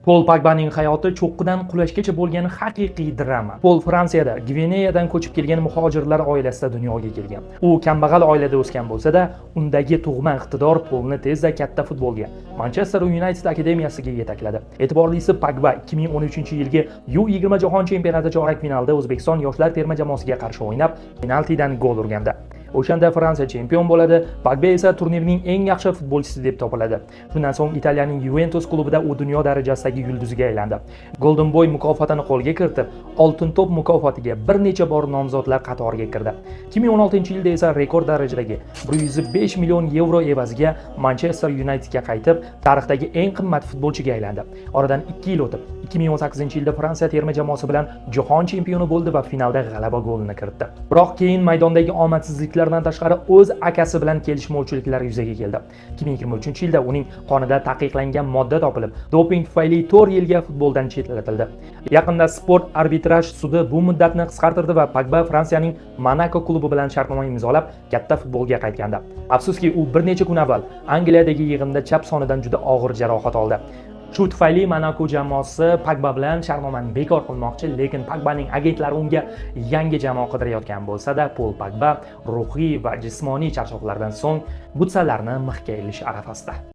Pol Pogbaning hayoti cho'qqidan qulashgacha bo'lgan haqiqiy drama. Pol Fransiyada Gvineyadan ko'chib kelgan muhojirlar oilasida dunyoga kelgan. U kambag'al oilada o'sgan bo'lsa-da, undagi tug'ma iqtidor Polni tezda katta futbolga, Manchester United akademiyasiga yetakladi. E'tiborlisi, Pogba 2013-yilgi U20 Jahon chempionati chorak finalida O'zbekiston yoshlar terma jamoasiga qarshi o'ynab, penaltidan gol urgandi. O'shanda Fransiya chempion bo'ladi, Pogba esa turnirning eng yaxshi futbolchisi deb topiladi. Shundan so'ng Italiyaning Juventus klubida u dunyo darajasidagi yulduzga aylandi. Golden Boy mukofotini qo'lga kiritib, Oltin to'p mukofotiga bir necha bor nomzodlar qatoriga kirdi. 2016-yilda esa rekord darajadagi 105 million yevro evaziga Manchester Unitedga qaytib, tarixdagi eng qimmat futbolchiga aylandi. Oradan 2 yil o'tib, 2018-yilda Fransiya terma jamoasi bilan jahon chempioni bo'ldi va finalda g'alaba golini kiritdi. Biroq keyin maydondagi omadsizliklardan tashqari o'z akasi bilan kelishmovchiliklar yuzaga keldi. 2023-yilda uning qonida taqiqlangan modda topilib, doping tufayli 4 yilga futboldan chetlatildi. Yaqinda sport arbitraj sudi bu muddatni qisqartirdi va Pogba Fransiyaning Monaco klubi bilan shartnoma imzolab, katta futbolga qaytgandi. Afsuski, u bir necha kun avval Angliyadagi yig'inda chap sonidan juda og'ir jarohat oldi. Shu tufayli Monaco jamoasi Pogba bilan shartnomani bekor qilmoqchi, lekin Pogbaning agentlari unga yangi jamoa qidirayotgan bo'lsa-da, Pol Pogba ruhiy va jismoniy charchoqlardan so'ng butsalarni mixga ilish arafasida.